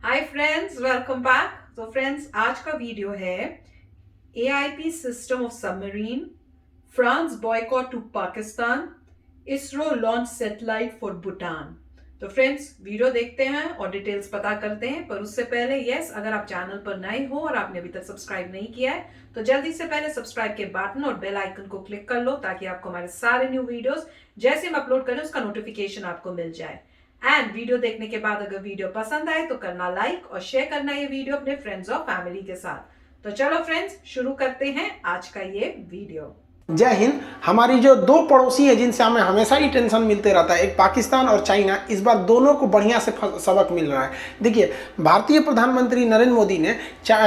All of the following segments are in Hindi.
हाय फ्रेंड्स, वेलकम बैक। तो फ्रेंड्स, आज का वीडियो है AIP system of submarine, France boycott to Pakistan, ISRO launch satellite for Bhutan. तो फ्रेंड्स, वीडियो देखते हैं और डिटेल्स पता करते हैं। पर उससे पहले अगर आप चैनल पर नए हो और आपने अभी तक सब्सक्राइब नहीं किया है तो जल्दी से पहले सब्सक्राइब के बटन और बेल आइकन को क्लिक कर लो ताकि आपको हमारे सारे न्यू वीडियोस जैसे हम अपलोड करें उसका नोटिफिकेशन आपको मिल जाए। एंड वीडियो देखने के बाद अगर वीडियो पसंद आए तो करना लाइक और शेयर करना ये वीडियो अपने फ्रेंड्स और फैमिली के साथ। तो चलो फ्रेंड्स, शुरू करते हैं आज का ये वीडियो। जय हिंद। हमारी जो दो पड़ोसी हैं जिनसे हमें हमेशा ही टेंशन मिलते रहता है, एक पाकिस्तान और चाइना, इस बार दोनों को बढ़िया से सबक मिल रहा है। देखिए, भारतीय प्रधानमंत्री नरेंद्र मोदी ने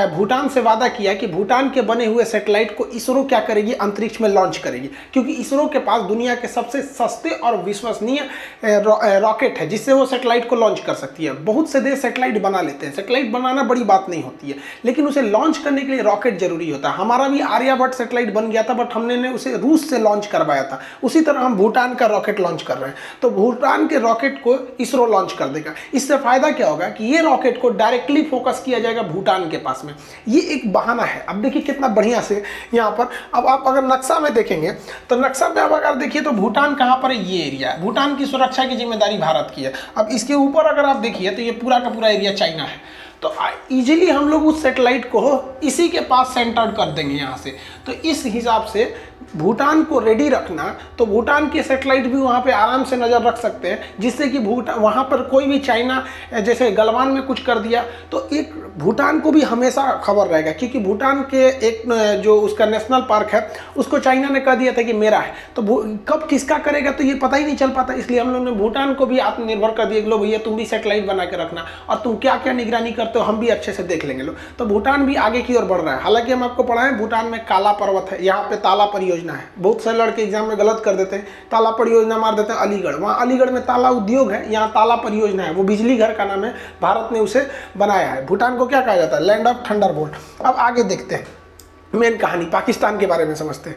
भूटान से वादा किया कि भूटान के बने हुए सैटेलाइट को इसरो क्या करेगी, अंतरिक्ष में लॉन्च करेगी, क्योंकि इसरो के पास दुनिया के सबसे सस्ते और विश्वसनीय रॉकेट है जिससे वो सैटेलाइट को लॉन्च कर सकती है। बहुत से देश सैटेलाइट बना लेते हैं, सैटेलाइट बनाना बड़ी बात नहीं होती है, लेकिन उसे लॉन्च करने के लिए रॉकेट जरूरी होता है। हमारा भी आर्यभट्ट सैटेलाइट बन गया था, बट हमने उसे रूस से लॉन्च करवाया था। उसी तरह हम भूटान का रॉकेट लॉन्च कर रहे हैं, तो भूटान के रॉकेट को इसरो लॉन्च कर देगा। इससे फायदा क्या होगा कि ये रॉकेट को डायरेक्टली फोकस किया जाएगा भूटान के पास में। ये एक बहाना है। अब देखिए कितना बढ़िया से यहाँ पर, अब आप अगर नक्शा में देखेंगे तो नक्शा में अब अगर देखिए तो भूटान कहाँ पर है, ये एरिया है। भूटान की सुरक्षा की जिम्मेदारी भारत की है। अब इसके ऊपर अगर आप देखिए तो ये पूरा का पूरा एरिया चाइना है। तो इजीली हम लोग उस सैटेलाइट को इसी के पास सेंटर्ड कर देंगे यहाँ से। तो इस हिसाब से भूटान को रेडी रखना, तो भूटान के सैटेलाइट भी वहाँ पे आराम से नज़र रख सकते हैं, जिससे कि भूटान वहाँ पर कोई भी चाइना जैसे गलवान में कुछ कर दिया तो एक भूटान को भी हमेशा खबर रहेगा, क्योंकि भूटान के एक जो उसका नेशनल पार्क है उसको चाइना ने कह दिया था कि मेरा है। तो कब किसका करेगा तो ये पता ही नहीं चल पाता, इसलिए हम लोगों ने भूटान को भी आत्मनिर्भर कर दिया। लो भैया, तुम भी सैटेलाइट बना के रखना और तुम क्या क्या निगरानी करते हो हम भी अच्छे से देख लेंगे। लो, तो भूटान भी आगे की ओर बढ़ रहा है। हालांकि हम आपको पढ़ाएं, भूटान में काला पर्वत है, यहाँ पे ताला परियोजना है। बहुत से लड़के एग्जाम में गलत कर देते हैं, ताला परियोजना मार देते हैं अलीगढ़। वहाँ अलीगढ़ में ताला उद्योग है, यहाँ ताला परियोजना है, वो बिजली घर का नाम है, भारत ने उसे बनाया है। भूटान को क्या कहा जाता है, लैंड ऑफ थंडरबोल्ट। अब आगे देखते हैं मेन कहानी, पाकिस्तान के बारे में समझते हैं।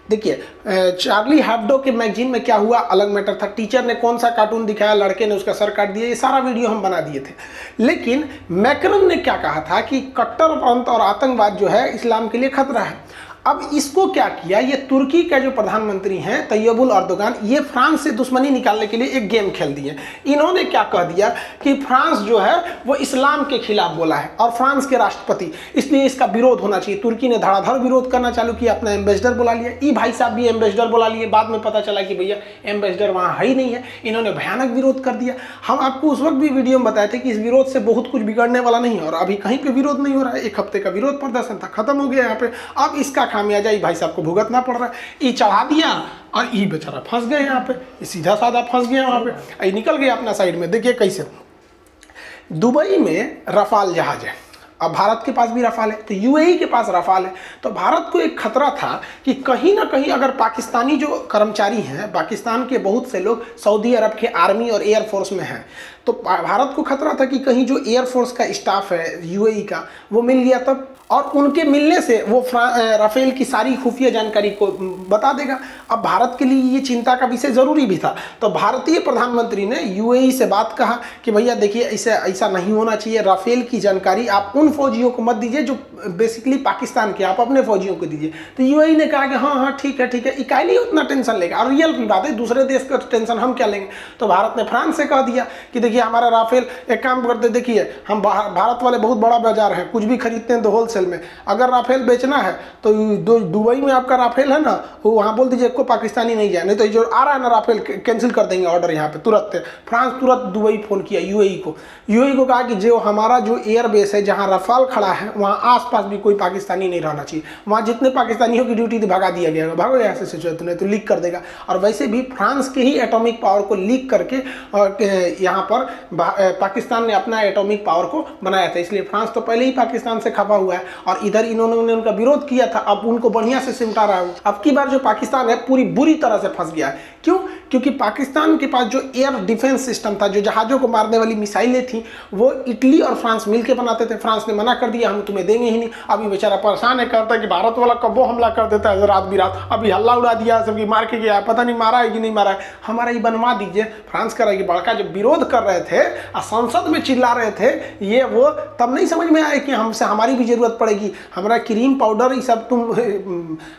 देखिए, चार्ली हैब्डो के मैगजीन में क्या हुआ अलग मैटर था। टीचर ने कौन सा कार्टून दिखाया, लड़के ने उसका सर काट दिया, ये सारा वीडियो हम बना दिए थे। लेकिन मैक्रन ने क्या कहा था कि कट्टरपंथ और आतंकवाद जो है इस्लाम के लिए खतरा है। अब इसको क्या किया, ये तुर्की का जो प्रधानमंत्री हैं तैयबुल अर्दोगान, ये फ्रांस से दुश्मनी निकालने के लिए एक गेम खेल दिए। इन्होंने क्या कह दिया कि फ्रांस जो है वो इस्लाम के खिलाफ बोला है और फ्रांस के राष्ट्रपति, इसलिए इसका विरोध होना चाहिए। तुर्की ने धड़ाधड़ विरोध करना चालू किया, अपना एम्बेसडर बुला लिया। ई भाई साहब भी एम्बेसडर बुला लिए। बाद में पता चला कि भैया एम्बेसडर वहाँ है ही नहीं है। इन्होंने भयानक विरोध कर दिया। हम आपको उस वक्त भी वीडियो में बताए थे कि इस विरोध से बहुत कुछ बिगड़ने वाला नहीं है, और अभी कहीं पर विरोध नहीं हो रहा है। एक हफ्ते का विरोध प्रदर्शन था, खत्म हो गया यहाँ पे। अब इसका खामियाजा भाई साहब को भुगतना पड़ रहा है। ये चढ़ा दिया और ये बेचारा फंस गए यहाँ पे, सीधा साधा फंस गया वहाँ पे, ये निकल गया अपना साइड में। देखिए कैसे, दुबई में रफाल जहाज है। अब भारत के पास भी रफाल है, तो यूएई के पास रफाल है। तो भारत को एक खतरा था कि कहीं ना कहीं अगर पाकिस्तानी जो कर्मचारी हैं, पाकिस्तान के बहुत से लोग सऊदी अरब के आर्मी और एयरफोर्स में हैं, तो भारत को खतरा था कि कहीं जो एयरफोर्स का स्टाफ है यूएई का वो मिल गया तब, और उनके मिलने से वो राफेल की सारी खुफिया जानकारी को बता देगा। अब भारत के लिए ये चिंता का विषय जरूरी भी था। तो भारतीय प्रधानमंत्री ने यूएई से बात कहा कि भैया देखिए, ऐसा नहीं होना चाहिए। राफेल की जानकारी आप उन फौजियों को मत दीजिए जो बेसिकली पाकिस्तान के, आप अपने फौजियों को दीजिए। तो यूएई ने कहा कि हाँ ठीक है, इकाई उतना टेंशन लेगा, और रियल की बात है, दूसरे देश का टेंशन हम क्या लेंगे। तो भारत ने फ्रांस से कह दिया कि देखिए हमारा राफेल, एक काम करते, देखिए हम भारत वाले बहुत बड़ा बाजार है, कुछ भी खरीदते हैं तो होलसेल में। अगर राफेल बेचना है तो दुबई में आपका राफेल है ना, वो वहाँ बोल दीजिए को पाकिस्तानी नहीं जाए, नहीं तो जो आ रहा है ना राफेल कैंसिल कर देंगे ऑर्डर यहाँ पे तुरंत। फ्रांस तुरंत दुबई फोन किया यूएई को कहा कि जो हमारा जो एयरबेस है जहाँ रफाल खड़ा है वहाँ आसपास भी कोई पाकिस्तानी नहीं रहना चाहिए। वहाँ जितने पाकिस्तानियों की ड्यूटी थी भगा दिया गया, भागो यहाँ से सिचुएशन है तो लीक कर देगा। और वैसे भी फ्रांस के ही एटॉमिक पावर को लीक करके यहाँ पर पाकिस्तान ने अपना एटॉमिक पावर को बनाया था, इसलिए फ्रांस तो पहले ही पाकिस्तान से खपा हुआ है। और इधर इन्होंने उनका विरोध किया था, अब उनको बढ़िया से सिमटा रहा है। अब की बार जो पाकिस्तान है पूरी बुरी तरह से फंस गया है। क्यों? क्योंकि पाकिस्तान के पास जो एयर डिफेंस सिस्टम था, जो जहाज़ों को मारने वाली मिसाइलें थी, वो इटली और फ्रांस मिलकर बनाते थे। फ्रांस ने मना कर दिया, हम तुम्हें देंगे ही नहीं। अभी बेचारा परेशान है, करता है कि भारत वाला कब वो हमला कर देता है रात बिरात, अभी हल्ला उड़ा दिया, सबकी मार के गया, पता नहीं मारा है कि नहीं मारा है, हमारा ये बनवा दीजिए। फ्रांस का कि बड़का जब विरोध कर रहे थे और संसद में चिल्ला रहे थे ये वो, तब नहीं समझ में आया कि हमसे हमारी भी जरूरत पड़ेगी, हमारा क्रीम पाउडर ये सब तुम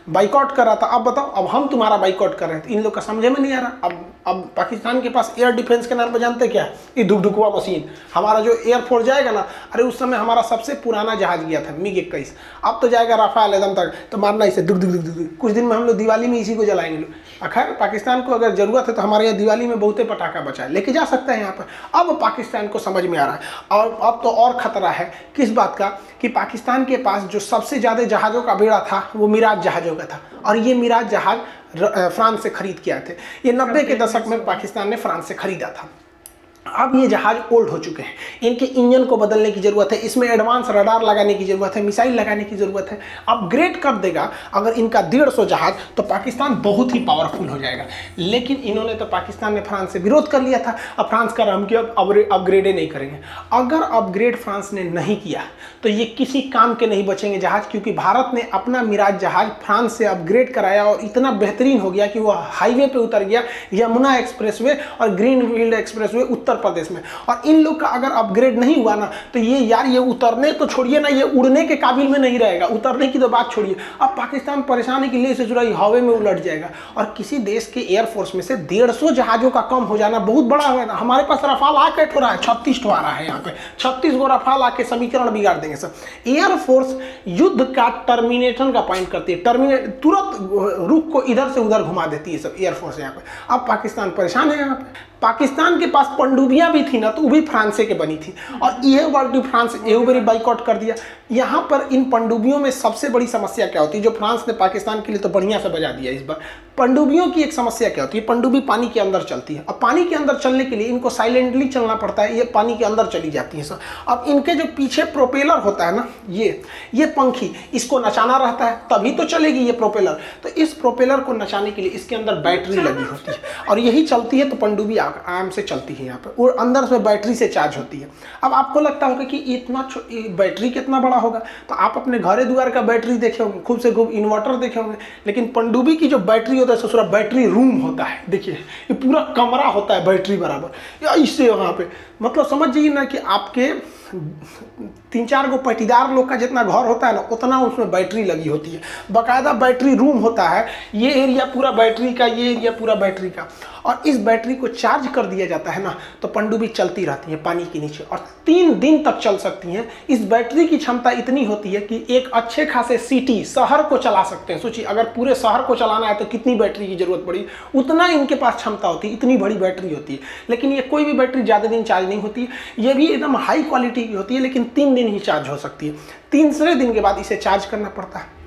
बाइकआउट कर रहा था, अब बताओ अब हम तुम्हारा बाइकआउट कर रहे थे। इन लोग का समझे में नहीं आ रहा। अब पाकिस्तान के पास एयर डिफेंस के नाम पर जानते क्या, ये धुकधुकवा मशीन, हमारा जो एयरफोर्स जाएगा ना, अरे उस समय हमारा सबसे पुराना जहाज गया था MiG-21, अब तो जाएगा राफेल एकदम तक, तो मारना इसे दुख दुख दुख। कुछ दिन में हम लोग दिवाली में इसी को जलाएंगे लोग। खैर पाकिस्तान को अगर जरूरत है तो हमारे यहाँ दिवाली में बहुते पटाखा बचा है, लेके जा सकते हैं यहाँ पर। अब पाकिस्तान को समझ में आ रहा है। और अब तो और खतरा है किस बात का, कि पाकिस्तान के पास जो सबसे ज़्यादा जहाज़ों का बेड़ा था वो मिराज जहाज़ों का था, और ये मिराज जहाज़ फ्रांस से खरीद के आए थे। ये 90 के दशक में पाकिस्तान ने फ्रांस से खरीदा था। अब ये जहाज ओल्ड हो चुके हैं, इनके इंजन को बदलने की ज़रूरत है, इसमें एडवांस रडार लगाने की ज़रूरत है, मिसाइल लगाने की ज़रूरत है। अपग्रेड कर देगा अगर इनका 150 जहाज, तो पाकिस्तान बहुत ही पावरफुल हो जाएगा। लेकिन इन्होंने तो, पाकिस्तान ने फ्रांस से विरोध कर लिया था, अब फ्रांस का हम कि अब अपग्रेड नहीं करेंगे। अगर अपग्रेड फ्रांस ने नहीं किया तो ये किसी काम के नहीं बचेंगे जहाज, क्योंकि भारत ने अपना मिराज जहाज फ्रांस से अपग्रेड कराया और इतना बेहतरीन हो गया कि वो हाईवे पे उतर गया, यमुना एक्सप्रेसवे और ग्रीनफील्ड एक्सप्रेसवे उत्तर प्रदेश में। और इन लोग का अगर अपग्रेड नहीं हुआ ना, तो ये यार ये उतरने तो छोड़िए ना, ये उड़ने के काबिल में नहीं रहेगा, उतरने की तो बात छोड़िए। अब पाकिस्तान परेशान है कि ले से चुराई हवा में उलट जाएगा। और किसी देश के एयरफोर्स में से 150 जहाजों का कम हो जाना बहुत बड़ा है ना। हमारे पास रफाल आके ठो रहा है, 36 ठो आ रहा है यहाँ पे, 36 गो रफाल आके समीकरण बिगाड़ देंगे सब। एयरफोर्स युद्ध का टर्मिनेशन का पॉइंट करती है, तुरंत रुख को इधर से उधर घुमा देती है सब एयरफोर्स यहाँ पे। अब पाकिस्तान परेशान है यहाँ पे। पाकिस्तान के पास पनडुब्बियां भी थी ना, तो वो भी फ्रांस के बनी थी, और ये वर्ल्ड फ्रांस एहू बारी बाइकआउट कर दिया। यहाँ पर इन पनडुब्बियों में सबसे बड़ी समस्या क्या होती है, जो फ्रांस ने पाकिस्तान के लिए तो बढ़िया से बजा दिया इस बार। पनडुब्बियों की एक समस्या क्या होती है, पनडुब्बी पानी के अंदर चलती है, और पानी के अंदर चलने के लिए इनको साइलेंटली चलना पड़ता है, ये पानी के अंदर चली जाती है सब। अब इनके जो पीछे प्रोपेलर होता है ना, ये पंखी, इसको नचाना रहता है तभी तो चलेगी ये प्रोपेलर। तो इस प्रोपेलर को नचाने के लिए इसके अंदर बैटरी लगी होती है, और यही चलती है तो पनडुब्बी आराम से चलती है यहाँ पे, और अंदर से बैटरी से चार्ज होती है। अब आपको लगता होगा कि इतना बैटरी कितना बड़ा होगा, तो आप अपने घरे द्वार का बैटरी देखे होंगे, खूब से खूब इन्वर्टर देखे होंगे, लेकिन पनडुब्बी की जो बैटरी होता है ससुरा बैटरी रूम होता है। देखिए ये पूरा कमरा होता है बैटरी बराबर, या इससे वहाँ पे मतलब समझ जाइए ना कि आपके 3-4 गो पटीदार लोग का जितना घर होता है ना, उतना उसमें बैटरी लगी होती है। बाकायदा बैटरी रूम होता है, ये एरिया पूरा बैटरी का, ये एरिया पूरा बैटरी का। और इस बैटरी को चार्ज कर दिया जाता है ना, तो पनडुब्बी चलती रहती है पानी के नीचे, और 3 दिन तक चल सकती हैं। इस बैटरी की क्षमता इतनी होती है कि एक अच्छे खासे सिटी, शहर को चला सकते हैं। सोचिए अगर पूरे शहर को चलाना है तो कितनी बैटरी की जरूरत पड़ी, उतना इनके पास क्षमता होती है, इतनी बड़ी बैटरी होती है। लेकिन ये कोई भी बैटरी ज़्यादा दिन चार्ज नहीं होती है, ये भी एकदम हाई क्वालिटी की होती है, लेकिन 3 दिन ही चार्ज हो सकती है। 3 दिन के बाद इसे चार्ज करना पड़ता है।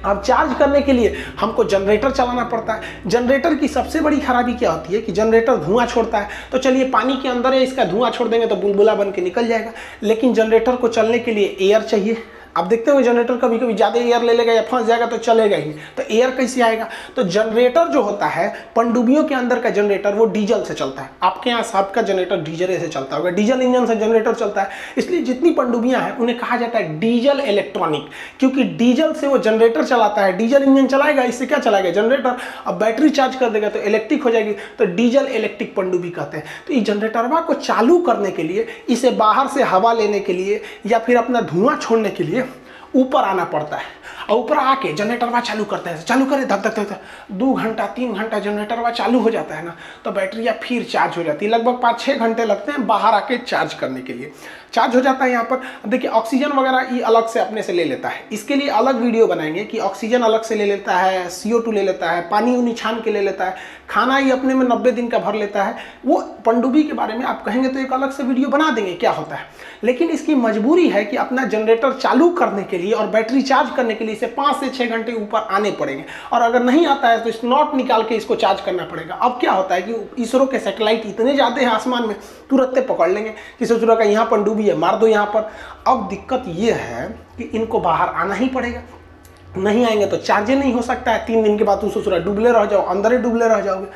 अब चार्ज करने के लिए हमको जनरेटर चलाना पड़ता है। जनरेटर की सबसे बड़ी खराबी क्या होती है कि जनरेटर धुआं छोड़ता है। तो चलिए पानी के अंदर है, इसका धुआं छोड़ देंगे तो बुलबुला बन के निकल जाएगा, लेकिन जनरेटर को चलने के लिए एयर चाहिए। अब देखते हो जनरेटर कभी कभी ज़्यादा एयर ले लेगा या फंस जाएगा तो चलेगा ही, तो एयर कैसे आएगा। तो जनरेटर जो होता है पनडुब्बियों के अंदर का जनरेटर, वो डीजल से चलता है। आपके यहाँ सबका जनरेटर डीजल से चलता होगा, डीजल इंजन से जनरेटर चलता है। इसलिए जितनी पनडुब्बियाँ हैं उन्हें कहा जाता है डीजल इलेक्ट्रॉनिक, क्योंकि डीजल से वो जनरेटर चलाता है। डीजल इंजन चलाएगा, इससे क्या चलाएगा, जनरेटर। अब बैटरी चार्ज कर देगा तो इलेक्ट्रिक हो जाएगी, तो डीजल इलेक्ट्रिक पनडुब्बी कहते हैं। तो इस जनरेटरवा को चालू करने के लिए, इसे बाहर से हवा लेने के लिए या फिर अपना धुआं छोड़ने के लिए ऊपर आना पड़ता है, और ऊपर आके जनरेटरवा चालू करते हैं। चालू करे धक धक धक 2 घंटा 3 घंटा जनरेटरवा चालू हो जाता है ना, तो बैटरियाँ फिर चार्ज हो जाती है। लगभग 5-6 घंटे लगते हैं बाहर आके चार्ज करने के लिए। चार्ज हो जाता है यहाँ पर। देखिए ऑक्सीजन वगैरह ये अलग से अपने से ले लेता है, इसके लिए अलग वीडियो बनाएंगे कि ऑक्सीजन अलग से ले लेता है, CO2 ले लेता है, पानी उनी छान के ले लेता है, खाना ये अपने में 90 दिन का भर लेता है। वो पनडुब्बी के बारे में आप कहेंगे तो एक अलग से वीडियो बना देंगे क्या होता है। लेकिन इसकी मजबूरी है कि अपना जनरेटर चालू करने के लिए और बैटरी चार्ज करने के लिए इसे 5 से 6 घंटे ऊपर आने पड़ेंगे, और अगर नहीं आता है तो स्नॉट निकाल के इसको चार्ज करना पड़ेगा। अब क्या होता है कि इसरो के सैटेलाइट इतने ज़्यादा हैं आसमान में, तुरंत पकड़ लेंगे कि सोच का यहाँ पनडुब्बी है, मार दो यहाँ पर। अब दिक्कत ये है कि इनको बाहर आना ही पड़ेगा, नहीं आएंगे तो चार्ज नहीं हो सकता है। 3 दिन के बाद तो सोच रहा डूबले रह जाओ, अंदर ही डूबले रह जाओगे।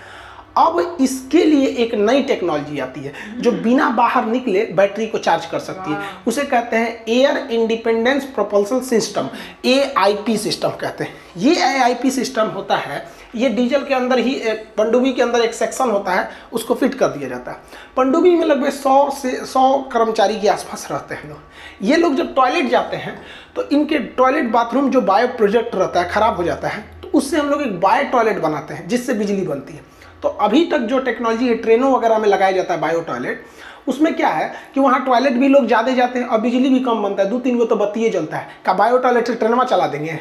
अब इसके लिए एक नई टेक्नोलॉजी आती है जो बिना बाहर निकले बैटरी को चार्ज कर सकती है। उसे कहते हैं air independence propulsion system, AIP system कहते हैं। ये AIP सिस्टम होता है, ये डीजल के अंदर ही पनडुब्बी के अंदर एक सेक्शन होता है, उसको फिट कर दिया जाता है। पनडुब्बी में लगभग 100 कर्मचारी के आसपास रहते हैं लोग। ये लोग जब टॉयलेट जाते हैं तो इनके टॉयलेट बाथरूम जो बायो प्रोजेक्ट रहता है खराब हो जाता है, तो उससे हम लोग एक बायो टॉयलेट बनाते हैं जिससे बिजली बनती है। तो अभी तक जो टेक्नोलॉजी ट्रेनों वगैरह में लगाया जाता है बायो टॉयलेट, उसमें क्या है कि वहाँ टॉयलेट भी लोग ज़्यादा जाते हैं और बिजली भी कम बनता है, 2-3 गो तो बत्तिये जलता है। क्या बायो टॉयलेट से ट्रेन में चला देंगे?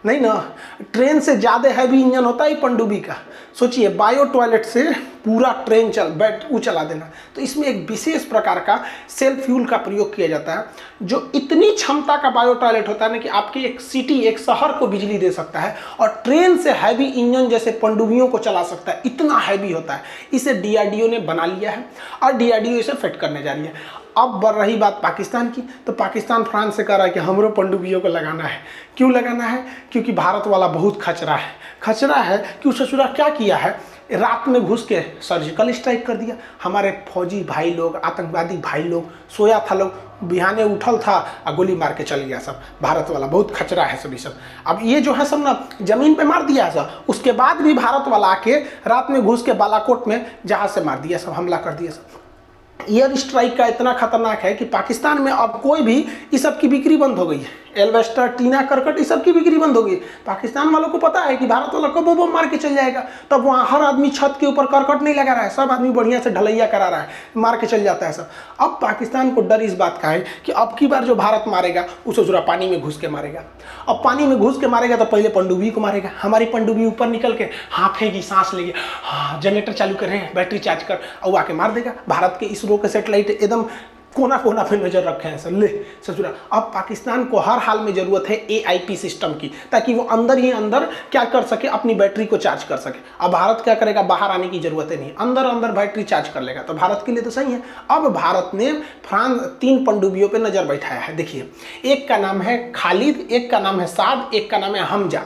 नहीं ना, ट्रेन से ज़्यादा हैवी इंजन होता है पनडुब्बी का। सोचिए बायो टॉयलेट से पूरा ट्रेन चला देना। तो इसमें एक विशेष प्रकार का सेल्फ फ्यूल का प्रयोग किया जाता है जो इतनी क्षमता का बायो टॉयलेट होता है ना कि आपकी एक सिटी, एक शहर को बिजली दे सकता है और ट्रेन से हैवी इंजन जैसे पनडुब्बियों को चला सकता है, इतना हैवी होता है। इसे DRDO ने बना लिया है और DRDO इसे फिट करने जा रही है। अब बढ़ रही बात पाकिस्तान की, तो पाकिस्तान फ्रांस से कह रहा है कि हमरो पनडुब्बियों को लगाना है। क्यों लगाना है? क्योंकि भारत वाला बहुत खचरा है। खचरा है कि उस ससुरा क्या किया है, रात में घुस के सर्जिकल स्ट्राइक कर दिया। हमारे फौजी भाई लोग, आतंकवादी भाई लोग, सोया था लोग, बिहाने उठल था और गोली मार के चल गया सब। भारत वाला बहुत खचरा है सभी सब। अब ये जो है सब ना जमीन पे मार दिया सब, उसके बाद भी भारत वाला आके रात में घुस के बालाकोट में जहाज से मार दिया सब, हमला कर दिया सब। एयर स्ट्राइक का इतना खतरनाक है कि पाकिस्तान में अब कोई भी इस सब की बिक्री बंद हो गई है। एल्वेस्टर, टीना, करकट, इस सब की बिक्री बंद हो गई। पाकिस्तान वालों को पता है कि भारत वाला कब बम मार के चल जाएगा, तब वहाँ हर आदमी छत के ऊपर करकट नहीं लगा रहा है, सब आदमी बढ़िया से ढलैया करा रहा है, मार के चल जाता है सब। अब पाकिस्तान को डर इस बात का है कि अब की बार जो भारत मारेगा उसे जरा पानी में घुस के मारेगा। अब पानी में घुस के मारेगा तो पहले पनडुब्बी को मारेगा। हमारी पनडुब्बी ऊपर निकल के हाँफेगी, सांस लेगी, हाँ जनरेटर चालू करें, बैटरी चार्ज कर, और आके मार देगा। भारत के इसरो के सेटेलाइट एकदम कोना कोना पे नजर रखे हैं सर। ले ससुरा, अब पाकिस्तान को हर हाल में जरूरत है AIP सिस्टम की, ताकि वो अंदर ही अंदर क्या कर सके, अपनी बैटरी को चार्ज कर सके। अब भारत क्या करेगा, बाहर आने की जरूरत नहीं, अंदर अंदर बैटरी चार्ज कर लेगा। तो भारत के लिए तो सही है। अब भारत ने फ्रांस 3 पनडुब्बियों पे नजर बैठाया है। देखिए, एक का नाम है खालिद, एक का नाम है साद, एक का नाम है हमजा।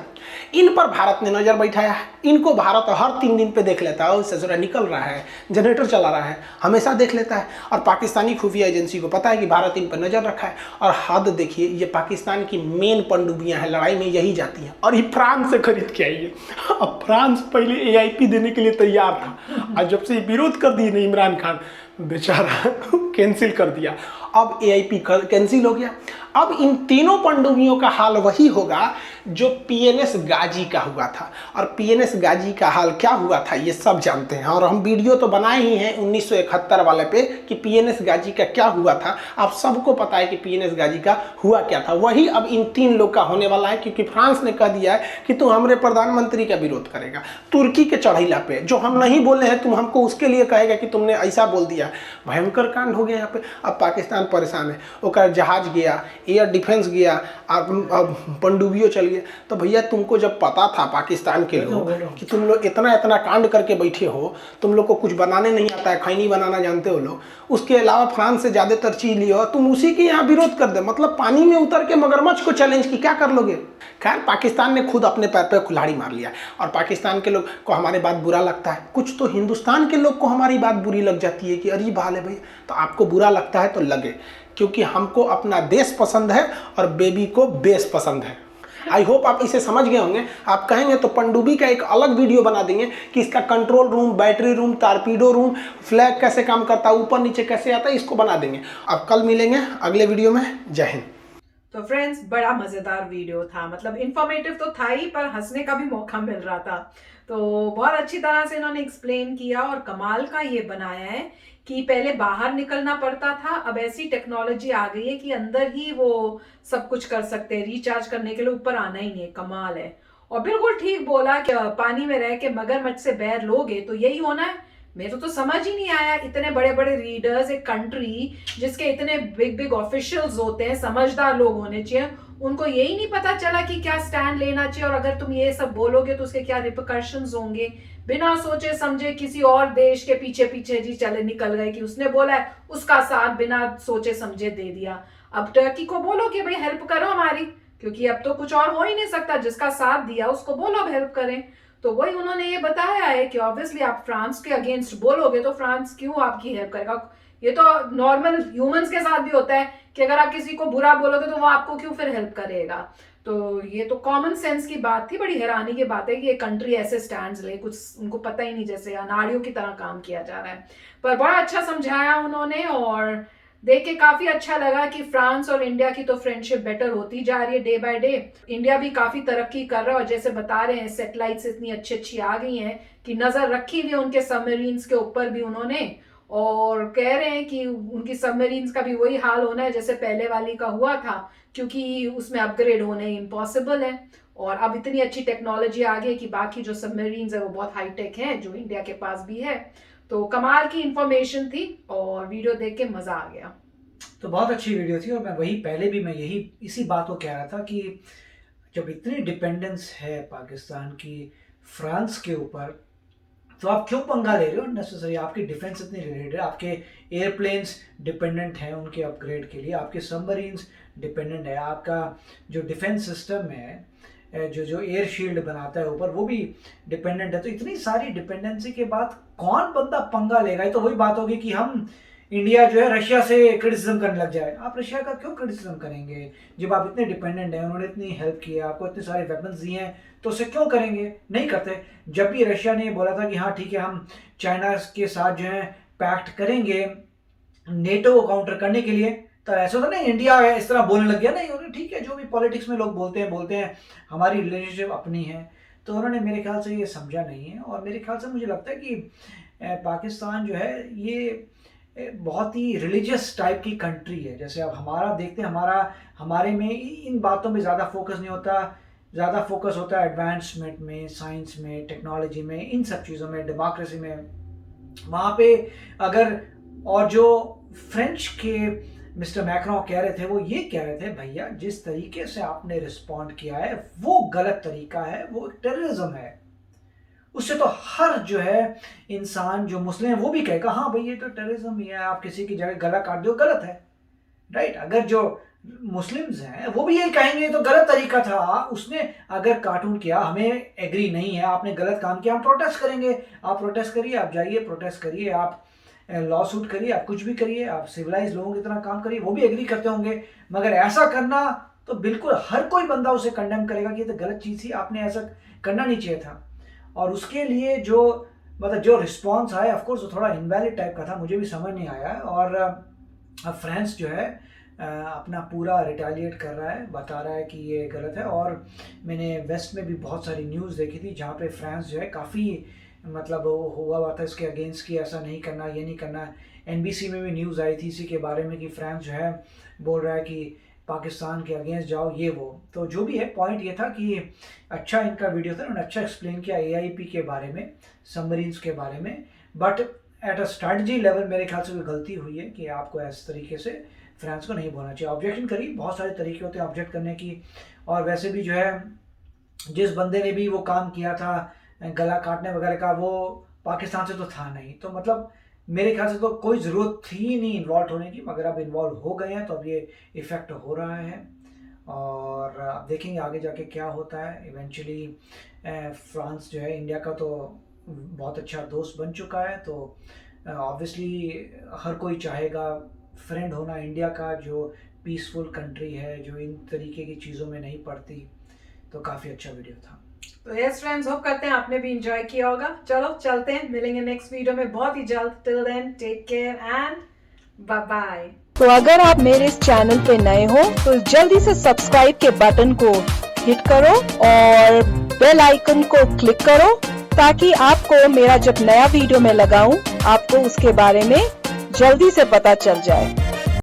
इन पर भारत ने नजर बैठाया है। इनको भारत हर 3 दिन पे देख लेता है, ससुरा निकल रहा है, जनरेटर चला रहा है, हमेशा देख लेता है। और पाकिस्तानी खुफिया एजेंसी को पता है कि भारत इन पर नजर रखा है। और हद देखिए, ये पाकिस्तान की मेन पनडुब्बियां हैं, लड़ाई में यही जाती हैं, और ये फ्रांस से खरीद के आई है। अब फ्रांस पहले AIP देने के लिए तैयार था, और जब से विरोध कर दिए ना इमरान खान, बेचारा कैंसिल कर दिया। अब AIP कैंसिल हो गया। अब इन तीनों पनडुब्बियों का हाल वही होगा जो PNS गाजी का हुआ था। और PNS गाजी का हाल क्या हुआ था ये सब जानते हैं, और हम वीडियो तो बनाए ही हैं 1971 वाले पे कि PNS गाजी का क्या हुआ था। आप सबको पता है कि PNS गाजी का हुआ क्या था। वही अब इन 3 लोग का होने वाला है, क्योंकि फ्रांस ने कह दिया है कि तुम हमारे प्रधानमंत्री का विरोध करेगा तुर्की के चढ़ैला पे, जो हम नहीं बोले हैं तुम हमको उसके लिए कहेगा कि तुमने ऐसा बोल दिया। भयंकर कांड हो गया यहाँ पे। अब पाकिस्तान परेशान है, ओकर जहाज गया, एयर डिफेंस गया, अब पनडुब्बियों चल गया। तो भैया तुमको जब पता था पाकिस्तान के लोग कि तुम लोग इतना इतना कांड करके बैठे हो, तुम लोग को कुछ बनाने नहीं आता है, खैनी बनाना जानते हो लोग, उसके अलावा फ्रांस से ज़्यादातर चीज लियो, तुम उसी के यहाँ विरोध कर दे। मतलब पानी में उतर के मगरमच्छ को चैलेंज की, क्या कर लोगे? खैर, पाकिस्तान ने खुद अपने पैर पे कुल्हाड़ी मार लिया, और पाकिस्तान के लोग को हमारी बात बुरा लगता है। कुछ तो हिंदुस्तान के लोग को हमारी बात बुरी लग जाती है कि अरे हाल है भाई। तो आपको बुरा लगता है तो लगे, क्योंकि हमको अपना देश पसंद है और बेबी को बेस पसंद है। आई होप आप इसे समझ गए होंगे। आप कहेंगे तो पनडुब्बी का एक अलग वीडियो बना देंगे कि इसका control room, battery room, torpedo room, flag कैसे काम करता है, ऊपर नीचे कैसे आता है, इसको बना देंगे। अब कल मिलेंगे अगले वीडियो में। जय हिंद। तो फ्रेंड्स, बड़ा मजेदार वीडियो था, मतलब इन्फॉर्मेटिव तो था ही, पर हंसने का भी मौका मिल रहा था। तो बहुत अच्छी तरह से इन्होंने एक्सप्लेन किया, और कमाल का ये बनाया है कि पहले बाहर निकलना पड़ता था, अब ऐसी टेक्नोलॉजी आ गई है कि अंदर ही वो सब कुछ कर सकते हैं। रिचार्ज करने के लिए ऊपर आना ही नहीं है। कमाल है। और बिल्कुल ठीक बोला कि पानी में रह के मगरमच्छ से बैर लोगे तो यही होना है। मेरे तो समझ ही नहीं आया, इतने बड़े बड़े रीडर्स, एक कंट्री जिसके इतने बिग बिग ऑफिशियल्स होते हैं, समझदार लोग होने चाहिए, उनको यही नहीं पता चला कि क्या स्टैंड लेना चाहिए, और अगर तुम ये सब बोलोगे तो उसके क्या रिपरकशंस होंगे। बिना सोचे समझे किसी और देश के पीछे पीछे जी चले निकल गए कि उसने बोला है, उसका साथ बिना सोचे समझे दे दिया। अब टर्की को बोलो कि भाई हेल्प करो हमारी, क्योंकि अब तो कुछ और हो ही नहीं सकता। जिसका साथ दिया उसको बोलो अब हेल्प करें। तो वही उन्होंने ये बताया है कि ऑब्वियसली आप फ्रांस के अगेंस्ट बोलोगे तो फ्रांस क्यों आपकी हेल्प करेगा। ये तो नॉर्मल ह्यूमंस के साथ भी होता है कि अगर आप किसी को बुरा बोलोगे तो वो आपको क्यों फिर हेल्प करेगा। तो ये तो कॉमन सेंस की बात थी। बड़ी हैरानी की बात है कि ये कंट्री ऐसे स्टैंड्स ले, कुछ उनको पता ही नहीं, जैसे अनाड़ियों की तरह काम किया जा रहा है। पर बड़ा अच्छा समझाया उन्होंने और देख के काफी अच्छा लगा कि फ्रांस और इंडिया की तो फ्रेंडशिप बेटर होती जा रही है डे बाय डे। इंडिया भी काफी तरक्की कर रहा है और जैसे बता रहे हैं सैटेलाइट्स इतनी अच्छी अच्छी आ गई हैं कि नजर रखी हुई है उनके सबमरीन्स के ऊपर भी उन्होंने, और कह रहे हैं कि उनकी सबमरीन्स का भी वही हाल होना है जैसे पहले वाली का हुआ था, क्योंकि उसमें अपग्रेड होने इम्पॉसिबल है। और अब इतनी अच्छी टेक्नोलॉजी आ गई कि बाकी जो सबमरीन्स है वो बहुत हाईटेक हैं, जो इंडिया के पास भी है। तो कमाल की इंफॉर्मेशन थी और वीडियो देख के मजा आ गया। तो बहुत अच्छी वीडियो थी और मैं यही इसी बात को कह रहा था कि जब इतनी डिपेंडेंस है पाकिस्तान की फ्रांस के ऊपर, तो आप क्यों पंगा ले रहे हो नेसेसरी। आपकी डिफेंस इतनी रिलेटेड है, आपके एयरप्लेन्स डिपेंडेंट हैं उनके अपग्रेड के लिए, आपके सबमरीन्स डिपेंडेंट है, आपका जो डिफेंस सिस्टम है जो एयर शील्ड बनाता है ऊपर वो भी डिपेंडेंट है। तो इतनी सारी डिपेंडेंसी के बाद कौन बंदा पंगा लेगा। ये तो वही बात होगी कि हम इंडिया जो है रशिया से क्रिटिसिज्म करने लग जाए। आप रशिया का क्यों क्रिटिसिज्म करेंगे जब आप इतने डिपेंडेंट हैं, उन्होंने इतनी हेल्प की है आपको, इतने सारे वेपन्स दिए हैं, तो उसे क्यों करेंगे। नहीं करते। जब भी रशिया ने बोला था कि हाँ ठीक है हम चाइना के साथ जो है पैक्ट करेंगे नेटो को काउंटर करने के लिए, तो ऐसा तो नहीं इंडिया इस तरह बोलने लग गया। नहीं, उन्होंने ठीक है जो भी पॉलिटिक्स में लोग बोलते हैं हमारी रिलेशनशिप अपनी है, तो उन्होंने मेरे ख्याल से ये समझा नहीं है। और मेरे ख्याल से मुझे लगता है कि पाकिस्तान जो है ये बहुत ही रिलीजियस टाइप की कंट्री है। जैसे अब हमारा देखते हैं, हमारे में इन बातों में ज़्यादा फोकस नहीं होता, ज़्यादा फोकस होता है एडवांसमेंट में, साइंस में, टेक्नोलॉजी में, इन सब चीज़ों में, डेमोक्रेसी में। वहाँ पे अगर और जो फ्रेंच के मिस्टर मैक्रोन कह रहे थे वो ये कह रहे थे भैया जिस तरीके से आपने रिस्पॉन्ड किया है वो गलत तरीका है, वो टेररिज्म है। उससे तो हर जो है इंसान जो मुस्लिम है वो भी कहेगा हाँ भाई ये तो टेररिज्म ही है, आप किसी की जगह गला काट दो गलत है, राइट। अगर जो मुस्लिम्स हैं वो भी यही कहेंगे तो गलत तरीका था, उसने अगर कार्टून किया हमें एग्री नहीं है, आपने गलत काम किया, हम प्रोटेस्ट करेंगे। आप प्रोटेस्ट करिए, आप जाइए प्रोटेस्ट करिए, आप लॉ सूट करिए, आप कुछ भी करिए, आप सिविलाइज लोगों की तरह काम करिए, वो भी एग्री करते होंगे। मगर ऐसा करना तो बिल्कुल हर कोई बंदा उसे कंडेम करेगा कि ये तो गलत चीज़ थी, आपने ऐसा करना नहीं चाहिए था। और उसके लिए जो मतलब जो रिस्पॉन्स आया ऑफकोर्स वो थोड़ा इनवैलिड टाइप का था, मुझे भी समझ नहीं आया। और अब फ्रांस जो है अपना पूरा रिटेलिएट कर रहा है, बता रहा है कि ये गलत है। और मैंने वेस्ट में भी बहुत सारी न्यूज़ देखी थी जहाँ पे फ्रांस जो है काफ़ी मतलब हुआ था इसके अगेंस्ट कि ऐसा नहीं करना, ये नहीं करना। NBC में भी न्यूज़ आई थी इसी के बारे में कि फ्रांस जो है बोल रहा है कि पाकिस्तान के अगेंस्ट जाओ, ये वो। तो जो भी है पॉइंट ये था कि अच्छा इनका वीडियो था, उन्होंने अच्छा एक्सप्लेन किया AIP के बारे में, सबमरीन्स के बारे में। But at a strategy level मेरे ख्याल से कोई गलती हुई है कि आपको इस तरीके से फ्रांस को नहीं बोलना चाहिए। ऑब्जेक्शन करिए, बहुत सारे तरीके होते हैं ऑब्जेक्ट करने की। और वैसे भी जो है जिस बंदे ने भी वो काम किया था गला काटने वगैरह का, वो पाकिस्तान से तो था नहीं, तो मतलब मेरे ख्याल से तो कोई ज़रूरत थी नहीं इन्वॉल्व होने की। मगर अब इन्वॉल्व हो गए हैं तो अब ये इफ़ेक्ट हो रहा है और अब देखेंगे आगे जाके क्या होता है। इवेंचुअली फ्रांस जो है इंडिया का तो बहुत अच्छा दोस्त बन चुका है, तो ऑब्वियसली हर कोई चाहेगा फ्रेंड होना इंडिया का, जो पीसफुल कंट्री है, जो इन तरीके की चीज़ों में नहीं पड़ती। तो काफ़ी अच्छा वीडियो था। तो यस फ्रेंड्स, होप करते हैं आपने भी एंजॉय किया होगा। चलो चलते हैं, मिलेंगे नेक्स्ट वीडियो में बहुत ही जल्द। Till then take care and bye bye. तो अगर आप मेरे इस चैनल पे नए हो तो जल्दी से सब्सक्राइब के बटन को हिट करो और बेल आइकन को क्लिक करो ताकि आपको मेरा जब नया वीडियो मैं लगाऊं आपको उसके बारे में जल्दी से पता चल जाए।